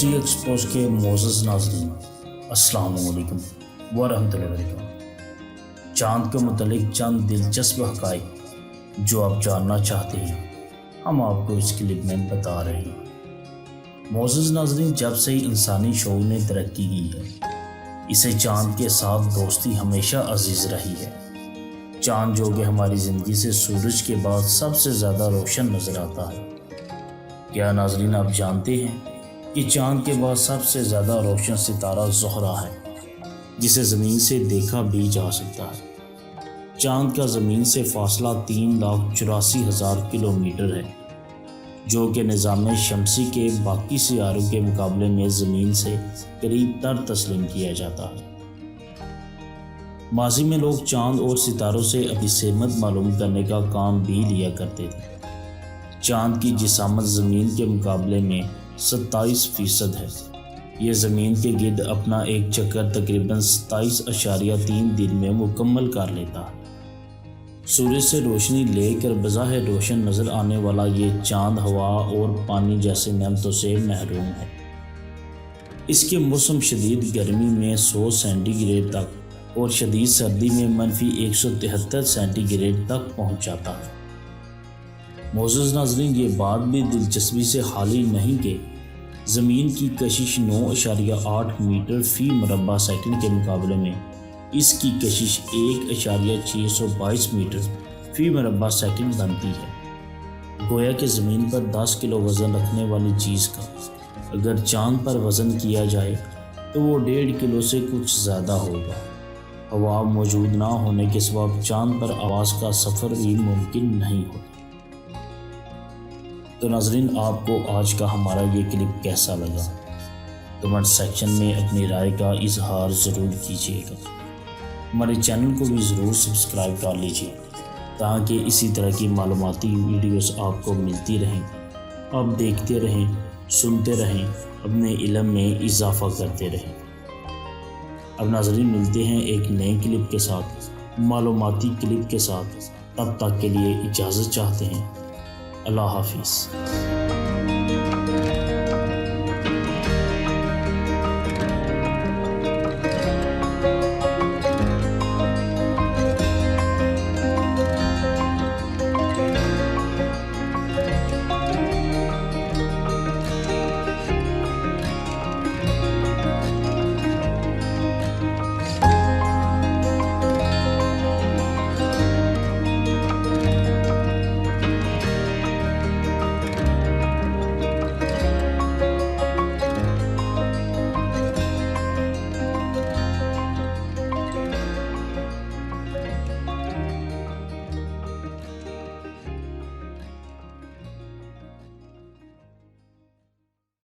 روسی ایکسپوز کے معزز ناظرین، السلام علیکم ورحمۃ اللہ وبرکاتہ۔ چاند کے متعلق چند دلچسپ حقائق جو آپ جاننا چاہتے ہیں، ہم آپ کو اس کلپ میں بتا رہے ہیں۔ معزز ناظرین، جب سے انسانی شعور نے ترقی کی ہے، اسے چاند کے ساتھ دوستی ہمیشہ عزیز رہی ہے۔ چاند جو کہ ہماری زندگی سے سورج کے بعد سب سے زیادہ روشن نظر آتا ہے۔ کیا ناظرین آپ جانتے ہیں کہ چاند کے بعد سب سے زیادہ روشن ستارہ زہرہ ہے، جسے زمین سے دیکھا بھی جا سکتا ہے۔ چاند کا زمین سے فاصلہ 3,84,000 کلومیٹر ہے، جو کہ نظام شمسی کے باقی سیاروں کے مقابلے میں زمین سے قریب تر تسلیم کیا جاتا ہے۔ ماضی میں لوگ چاند اور ستاروں سے اپنی سمت معلوم کرنے کا کام بھی لیا کرتے تھے۔ چاند کی جسامت زمین کے مقابلے میں 27% ہے۔ یہ زمین کے گرد اپنا ایک چکر تقریباً 27.3 دن میں مکمل کر لیتا ہے۔ سورج سے روشنی لے کر بظاہر روشن نظر آنے والا یہ چاند ہوا اور پانی جیسے نعمتوں سے محروم ہے۔ اس کے موسم شدید گرمی میں 100 سینٹی گریڈ تک اور شدید سردی میں -173 سینٹی گریڈ تک پہنچ جاتا ہے۔ معزز ناظرین، یہ بات بھی دلچسپی سے خالی نہیں کہ زمین کی کشش 9.8 میٹر فی مربع سیکنڈ کے مقابلے میں اس کی کشش 1.622 میٹر فی مربع سیکنڈ بنتی ہے۔ گویا کہ زمین پر 10 کلو وزن رکھنے والی چیز کا اگر چاند پر وزن کیا جائے تو وہ 1.5 کلو سے کچھ زیادہ ہوگا۔ ہوا موجود نہ ہونے کے سبب چاند پر آواز کا سفر بھی ممکن نہیں ہوتا۔ تو ناظرین، آپ کو آج کا ہمارا یہ کلپ کیسا لگا؟ کمنٹ سیکشن میں اپنی رائے کا اظہار ضرور کیجیے گا۔ ہمارے چینل کو بھی ضرور سبسکرائب کر لیجیے تاکہ اسی طرح کی معلوماتی ویڈیوز آپ کو ملتی رہیں۔ آپ دیکھتے رہیں، سنتے رہیں، اپنے علم میں اضافہ کرتے رہیں۔ اب ناظرین، ملتے ہیں ایک نئے کلپ کے ساتھ، معلوماتی کلپ کے ساتھ۔ تب تک کے لیے اجازت چاہتے ہیں۔ اللہ حافظ۔